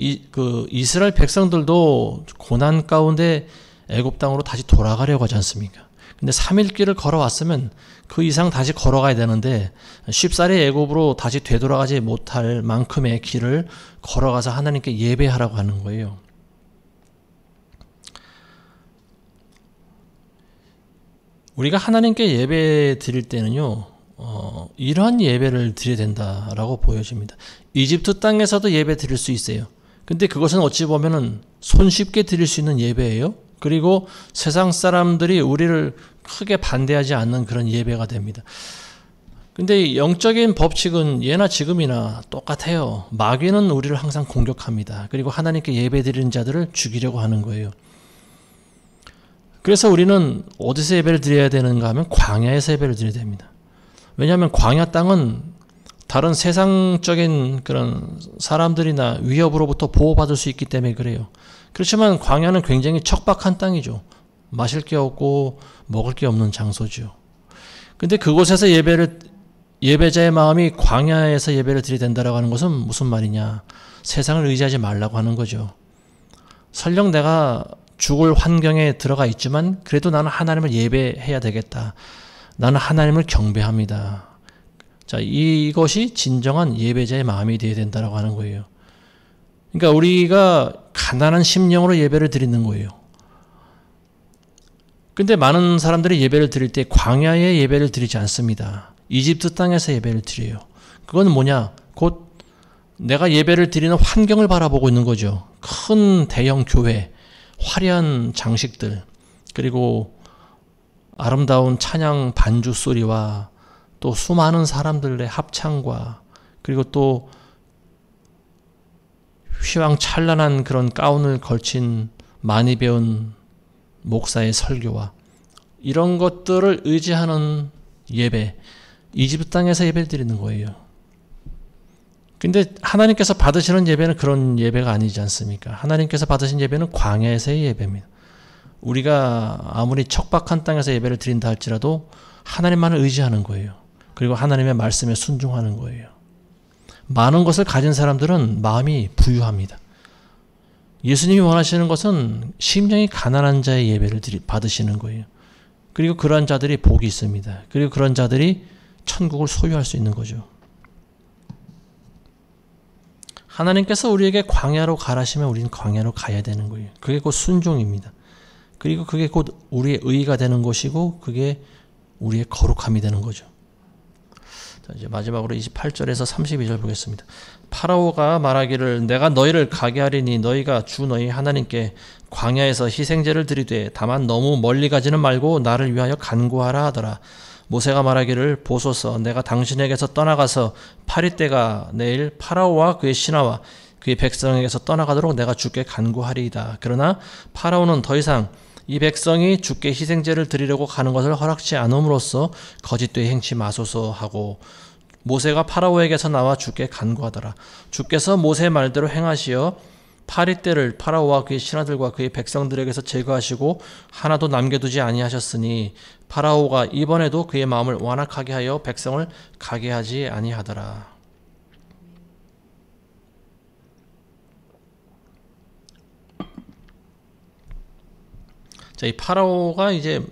이스라엘 백성들도 고난 가운데 애굽 땅으로 다시 돌아가려고 하지 않습니까? 근데 3일 길을 걸어왔으면 그 이상 다시 걸어가야 되는데 쉽사리 애굽으로 다시 되돌아가지 못할 만큼의 길을 걸어가서 하나님께 예배하라고 하는 거예요. 우리가 하나님께 예배 드릴 때는요, 이러한 예배를 드려야 된다라고 보여집니다. 이집트 땅에서도 예배 드릴 수 있어요. 근데 그것은 어찌 보면은 손쉽게 드릴 수 있는 예배예요. 그리고 세상 사람들이 우리를 크게 반대하지 않는 그런 예배가 됩니다. 근데 영적인 법칙은 예나 지금이나 똑같아요. 마귀는 우리를 항상 공격합니다. 그리고 하나님께 예배 드리는 자들을 죽이려고 하는 거예요. 그래서 우리는 어디서 예배를 드려야 되는가 하면 광야에서 예배를 드려야 됩니다. 왜냐하면 광야 땅은 다른 세상적인 그런 사람들이나 위협으로부터 보호받을 수 있기 때문에 그래요. 그렇지만 광야는 굉장히 척박한 땅이죠. 마실 게 없고 먹을 게 없는 장소죠. 근데 그곳에서 예배자의 마음이 광야에서 예배를 드려야 된다라고 하는 것은 무슨 말이냐? 세상을 의지하지 말라고 하는 거죠. 설령 내가 죽을 환경에 들어가 있지만 그래도 나는 하나님을 예배해야 되겠다. 나는 하나님을 경배합니다. 자, 이것이 진정한 예배자의 마음이 되어야 된다라고 하는 거예요. 그러니까 우리가 가난한 심령으로 예배를 드리는 거예요. 근데 많은 사람들이 예배를 드릴 때 광야에 예배를 드리지 않습니다. 이집트 땅에서 예배를 드려요. 그건 뭐냐? 곧 내가 예배를 드리는 환경을 바라보고 있는 거죠. 큰 대형 교회, 화려한 장식들, 그리고 아름다운 찬양 반주 소리와 또 수많은 사람들의 합창과, 그리고 또 휘황찬란한 그런 가운을 걸친 많이 배운 목사의 설교와 이런 것들을 의지하는 예배, 이집트 땅에서 예배를 드리는 거예요. 근데 하나님께서 받으시는 예배는 그런 예배가 아니지 않습니까? 하나님께서 받으신 예배는 광야에서의 예배입니다. 우리가 아무리 척박한 땅에서 예배를 드린다 할지라도 하나님만을 의지하는 거예요. 그리고 하나님의 말씀에 순종하는 거예요. 많은 것을 가진 사람들은 마음이 부유합니다. 예수님이 원하시는 것은 심령이 가난한 자의 예배를 받으시는 거예요. 그리고 그런 자들이 복이 있습니다. 그리고 그런 자들이 천국을 소유할 수 있는 거죠. 하나님께서 우리에게 광야로 가라시면 우리는 광야로 가야 되는 거예요. 그게 곧 순종입니다. 그리고 그게 곧 우리의 의의가 되는 것이고 그게 우리의 거룩함이 되는 거죠. 자, 이제 마지막으로 28절에서 32절 보겠습니다. 파라오가 말하기를 내가 너희를 가게 하리니 너희가 주 너희 하나님께 광야에서 희생제를 드리되 다만 너무 멀리 가지는 말고 나를 위하여 간구하라 하더라. 모세가 말하기를 보소서 내가 당신에게서 떠나가서 파리떼가 내일 파라오와 그의 신하와 그의 백성에게서 떠나가도록 내가 주께 간구하리이다. 그러나 파라오는 더 이상 이 백성이 주께 희생제를 드리려고 가는 것을 허락치 않음으로써 거짓되이 행치 마소서 하고 모세가 파라오에게서 나와 주께 간구하더라. 주께서 모세의 말대로 행하시어 파리떼를 파라오와 그의 신하들과 그의 백성들에게서 제거하시고 하나도 남겨두지 아니하셨으니 파라오가 이번에도 그의 마음을 완악하게 하여 백성을 가게 하지 아니하더라. 자, 이 파라오가 이제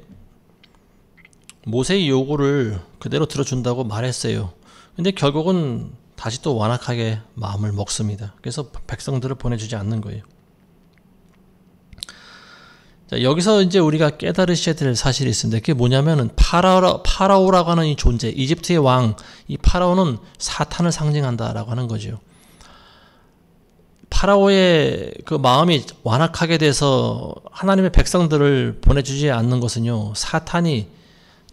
모세의 요구를 그대로 들어준다고 말했어요. 근데 결국은 다시 또 완악하게 마음을 먹습니다. 그래서 백성들을 보내주지 않는 거예요. 자, 여기서 이제 우리가 깨달으셔야 될 사실이 있습니다. 그게 뭐냐면은 파라오라고 하는 이 존재, 이집트의 왕, 이 파라오는 사탄을 상징한다라고 하는 거죠. 파라오의 그 마음이 완악하게 돼서 하나님의 백성들을 보내주지 않는 것은요, 사탄이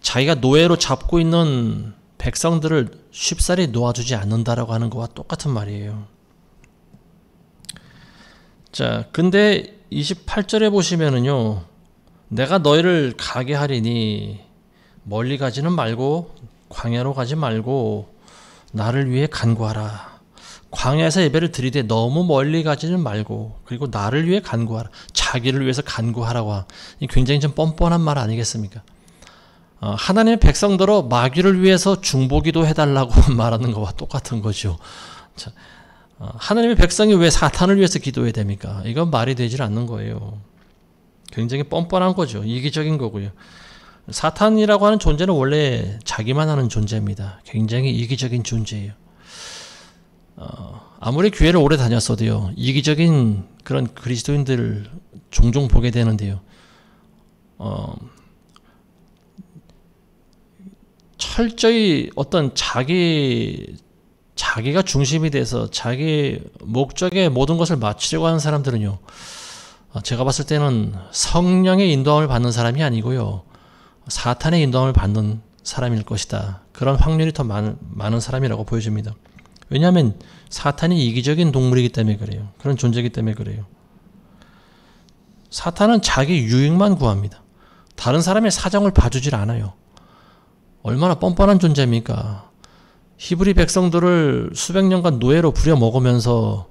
자기가 노예로 잡고 있는 백성들을 쉽사리 놓아주지 않는다라고 하는 것과 똑같은 말이에요. 자, 근데 28절에 보시면은요, 내가 너희를 가게 하리니 멀리 가지는 말고 광야로 가지 말고 나를 위해 간구하라. 광야에서 예배를 드리되 너무 멀리 가지는 말고, 그리고 나를 위해 간구하라. 자기를 위해서 간구하라고. 굉장히 좀 뻔뻔한 말 아니겠습니까? 하나님의 백성들로 마귀를 위해서 중보기도 해달라고 말하는 것과 똑같은 거죠. 자, 하나님의 백성이 왜 사탄을 위해서 기도해야 됩니까? 이건 말이 되질 않는 거예요. 굉장히 뻔뻔한 거죠. 이기적인 거고요. 사탄이라고 하는 존재는 원래 자기만 하는 존재입니다. 굉장히 이기적인 존재예요. 아무리 교회를 오래 다녔어도요, 이기적인 그런 그리스도인들을 종종 보게 되는데요. 철저히 어떤 자기가 중심이 돼서 자기 목적에 모든 것을 맞추려고 하는 사람들은요, 제가 봤을 때는 성령의 인도함을 받는 사람이 아니고요, 사탄의 인도함을 받는 사람일 것이다. 그런 확률이 더 많은 사람이라고 보여집니다. 왜냐하면 사탄이 이기적인 동물이기 때문에 그래요. 그런 존재이기 때문에 그래요. 사탄은 자기 유익만 구합니다. 다른 사람의 사정을 봐주질 않아요. 얼마나 뻔뻔한 존재입니까? 히브리 백성들을 수백 년간 노예로 부려먹으면서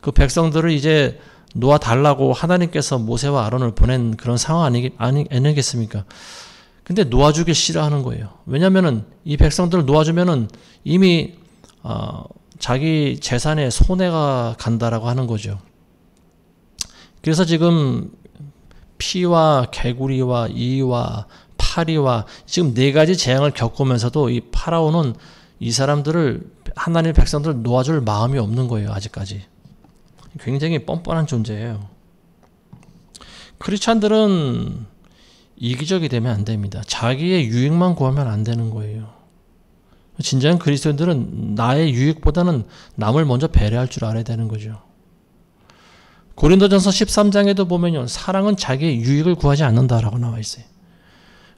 그 백성들을 이제 놓아달라고 하나님께서 모세와 아론을 보낸 그런 상황 아니겠습니까? 근데 놓아주길 싫어하는 거예요. 왜냐면은 이 백성들을 놓아주면은 이미 자기 재산에 손해가 간다라고 하는 거죠. 그래서 지금 피와 개구리와 이와 파리와 지금 4가지 재앙을 겪으면서도 이 파라오는 이 사람들을, 하나님의 백성들을 놓아줄 마음이 없는 거예요. 아직까지. 굉장히 뻔뻔한 존재예요. 크리스찬들은 이기적이 되면 안 됩니다. 자기의 유익만 구하면 안 되는 거예요. 진정한 그리스도인들은 나의 유익보다는 남을 먼저 배려할 줄 알아야 되는 거죠. 고린도전서 13장에도 보면요, 사랑은 자기의 유익을 구하지 않는다라고 나와 있어요.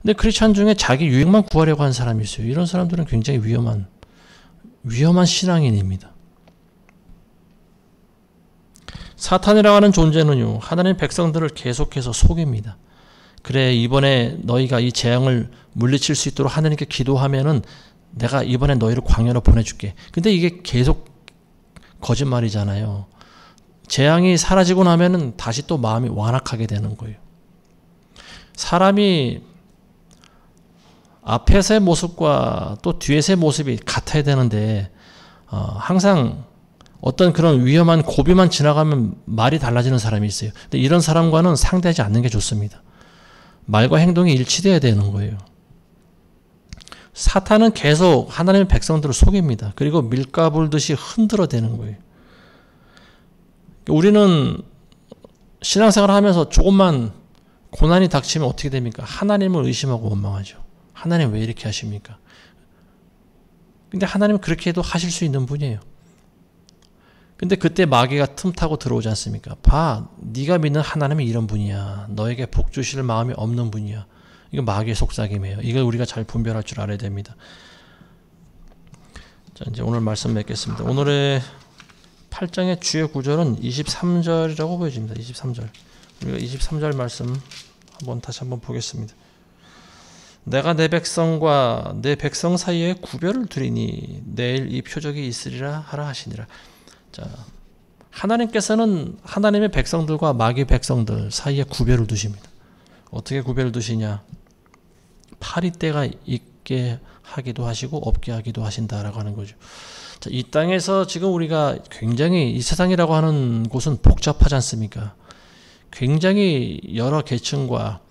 근데 크리스찬 중에 자기 유익만 구하려고 하는 사람이 있어요. 이런 사람들은 굉장히 위험한 신앙인입니다. 사탄이라고 하는 존재는요, 하나님의 백성들을 계속해서 속입니다. 그래, 이번에 너희가 이 재앙을 물리칠 수 있도록 하나님께 기도하면은 내가 이번에 너희를 광야로 보내줄게. 근데 이게 계속 거짓말이잖아요. 재앙이 사라지고 나면은 다시 또 마음이 완악하게 되는 거예요. 사람이 앞에서의 모습과 또 뒤에서의 모습이 같아야 되는데 항상 어떤 그런 위험한 고비만 지나가면 말이 달라지는 사람이 있어요. 근데 이런 사람과는 상대하지 않는 게 좋습니다. 말과 행동이 일치돼야 되는 거예요. 사탄은 계속 하나님의 백성들을 속입니다. 그리고 밀가불듯이 흔들어대는 거예요. 우리는 신앙생활을 하면서 조금만 고난이 닥치면 어떻게 됩니까? 하나님을 의심하고 원망하죠. 하나님 왜 이렇게 하십니까? 근데 하나님은 그렇게 해도 하실 수 있는 분이에요. 근데 그때 마귀가 틈타고 들어오지 않습니까? 봐, 네가 믿는 하나님이 이런 분이야. 너에게 복 주실 마음이 없는 분이야. 이거 마귀의 속삭임이에요. 이걸 우리가 잘 분별할 줄 알아야 됩니다. 자, 이제 오늘 말씀 맺겠습니다. 오늘의 8장의 주요 구절은 23절이라고 보여집니다. 23절. 우리가 23절 말씀 다시 한번 보겠습니다. 내가 내 백성과 내 백성 사이에 구별을 두리니 내일 이 표적이 있으리라 하라 하시니라. 자, 하나님께서는 하나님의 백성들과 마귀 백성들 사이에 구별을 두십니다. 어떻게 구별을 두시냐? 파리떼가 있게 하기도 하시고 없게 하기도 하신다라고 하는 거죠. 자, 이 땅에서 지금 우리가 굉장히 이 세상이라고 하는 곳은 복잡하지 않습니까? 굉장히 여러 계층과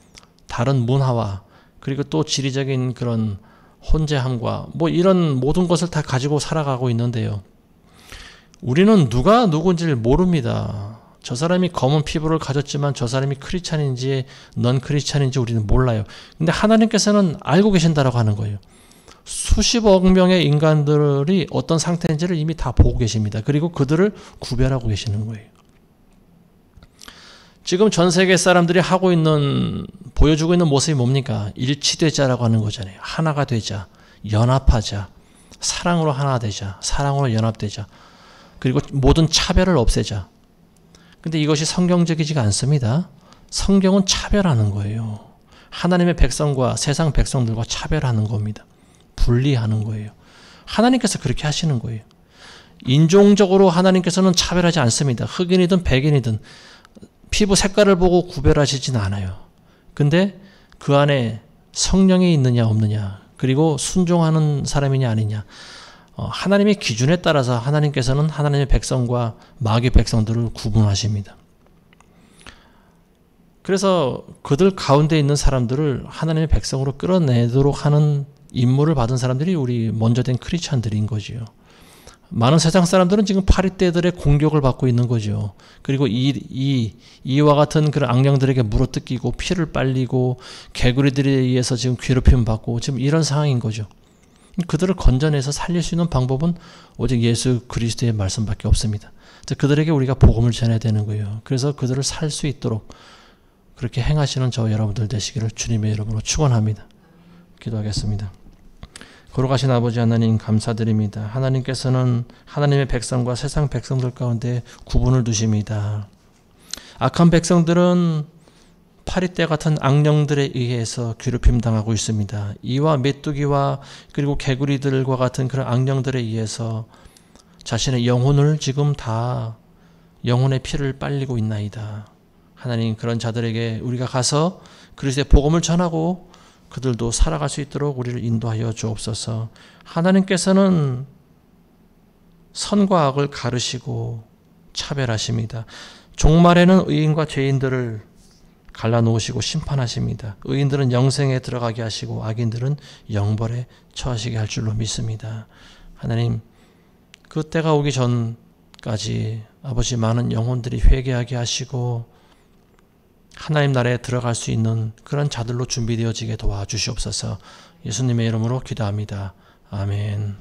다른 문화와 그리고 또 지리적인 그런 혼재함과 뭐 이런 모든 것을 다 가지고 살아가고 있는데요. 우리는 누가 누군지를 모릅니다. 저 사람이 검은 피부를 가졌지만 저 사람이 크리스찬인지 넌 크리스찬인지 우리는 몰라요. 근데 하나님께서는 알고 계신다라고 하는 거예요. 수십억 명의 인간들이 어떤 상태인지를 이미 다 보고 계십니다. 그리고 그들을 구별하고 계시는 거예요. 지금 전 세계 사람들이 보여주고 있는 모습이 뭡니까? 일치되자라고 하는 거잖아요. 하나가 되자, 연합하자, 사랑으로 하나 되자, 사랑으로 연합되자, 그리고 모든 차별을 없애자. 근데 이것이 성경적이지가 않습니다. 성경은 차별하는 거예요. 하나님의 백성과 세상 백성들과 차별하는 겁니다. 분리하는 거예요. 하나님께서 그렇게 하시는 거예요. 인종적으로 하나님께서는 차별하지 않습니다. 흑인이든 백인이든 피부 색깔을 보고 구별하시진 않아요. 근데 그 안에 성령이 있느냐 없느냐, 그리고 순종하는 사람이냐 아니냐, 하나님의 기준에 따라서 하나님께서는 하나님의 백성과 마귀 백성들을 구분하십니다. 그래서 그들 가운데 있는 사람들을 하나님의 백성으로 끌어내도록 하는 임무를 받은 사람들이 우리 먼저 된 크리스찬들인 거지요. 많은 세상 사람들은 지금 파리떼들의 공격을 받고 있는 거죠. 그리고 이와 같은 그런 악령들에게 물어뜯기고 피를 빨리고 개구리들에 의해서 지금 괴롭힘을 받고 지금 이런 상황인 거죠. 그들을 건져내서 살릴 수 있는 방법은 오직 예수 그리스도의 말씀밖에 없습니다. 그들에게 우리가 복음을 전해야 되는 거예요. 그래서 그들을 살 수 있도록 그렇게 행하시는 저와 여러분들 되시기를 주님의 이름으로 축원합니다. 기도하겠습니다. 거룩하신 아버지 하나님 감사드립니다. 하나님께서는 하나님의 백성과 세상 백성들 가운데 구분을 두십니다. 악한 백성들은 파리떼 같은 악령들에 의해서 괴롭힘 당하고 있습니다. 이와 메뚜기와 그리고 개구리들과 같은 그런 악령들에 의해서 자신의 영혼을 지금 다 영혼의 피를 빨리고 있나이다. 하나님, 그런 자들에게 우리가 가서 그리스도의 복음을 전하고 그들도 살아갈 수 있도록 우리를 인도하여 주옵소서. 하나님께서는 선과 악을 가르시고 차별하십니다. 종말에는 의인과 죄인들을 갈라놓으시고 심판하십니다. 의인들은 영생에 들어가게 하시고 악인들은 영벌에 처하시게 할 줄로 믿습니다. 하나님, 그 때가 오기 전까지 아버지 많은 영혼들이 회개하게 하시고 하나님 나라에 들어갈 수 있는 그런 자들로 준비되어지게 도와주시옵소서. 예수님의 이름으로 기도합니다. 아멘.